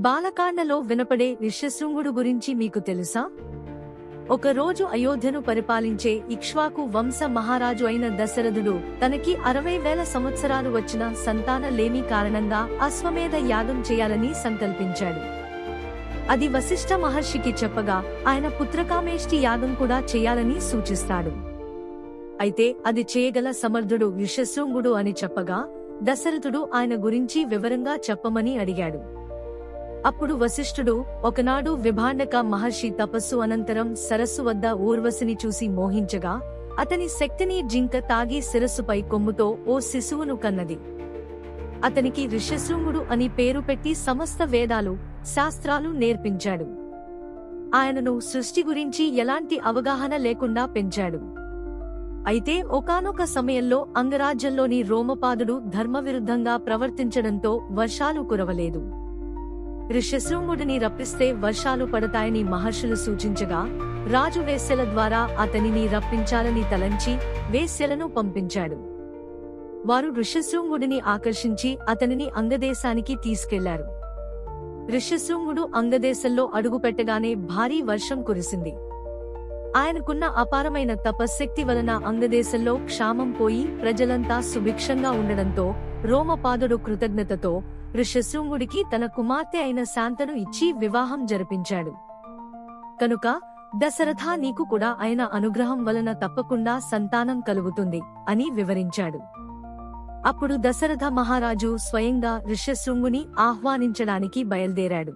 బాలకాండలో వినపడే ఋష్యశృంగుడు గురించి మీకు తెలుసా? ఒకరోజు అయోధ్యను పరిపాలించే ఇక్ష్వాకు వంశ మహారాజు అయిన దశరథుడు తనకి 60,000 సంవత్సరాలు వచ్చిన సంతాన లేమి కారణంగా అశ్వమేధ యాగం చేయాలని సంకల్పించాడు. అది వశిష్ఠ మహర్షికి చెప్పగా ఆయన పుత్రకామేష్టి యాగం కూడా చేయాలని సూచిస్తాడు. అయితే అది చేయగల సమర్థుడు ఋష్యశృంగుడు అని చెప్పగా దశరథుడు ఆయన గురించి వివరంగా చెప్పమని అడిగాడు. అప్పుడు వశిష్ఠుడు, ఒకనాడు విభాండక మహర్షి తపస్సు అనంతరం సరస్సు వద్ద ఊర్వశిని చూసి మోహించగా అతని శక్తిని జింక తాగి శిరస్సుపై కొమ్ముతో ఓ శిశువును కన్నది. అతనికి ఋష్యశృంగుడు అని పేరు పెట్టి సమస్త వేదాలు, శాస్త్రాలు నేర్పించాడు. ఆయనను సృష్టి గురించి ఎలాంటి అవగాహన లేకుండా పెంచాడు. అయితే ఒకానొక సమయంలో అంగరాజ్యంలోని రోమపాదుడు ధర్మవిరుద్ధంగా ప్రవర్తించడంతో వర్షాలు కురవలేదు. ఋష్యశృంగుడిని రప్పిస్తే వర్షాలు పడతాయని మహర్షులు సూచించగా రాజు వేశ్యల ద్వారా అతనిని రప్పించాలని తలంచి వేశ్యలను పంపించాడు. వారు ఋష్యశృంగుడిని ఆకర్షించి అతనిని అంగదేశానికి తీసుకెళ్లారు. ఋష్యశృంగుడు అంగదేశంలో అడుగుపెట్టగానే భారీ వర్షం కురిసింది. ఆయనకున్న అపారమైన తపశ్శక్తి వలన అంగదేశంలో క్షామం పోయి ప్రజలంతా సుభిక్షంగా ఉండడంతో రోమపాదుడు కృతజ్ఞతతో ఋష్యశృంగుడికి తన కుమార్తె అయిన శాంతను ఇచ్చి వివాహం జరిపించాడు. కనుక దశరథా, నీకు కూడా ఆయన అనుగ్రహం వలన తప్పకుండా సంతానం కలుగుతుంది అని వివరించాడు. అప్పుడు దశరథ మహారాజు స్వయంగా ఋష్యశృంగుని ఆహ్వానించడానికి బయల్దేరాడు.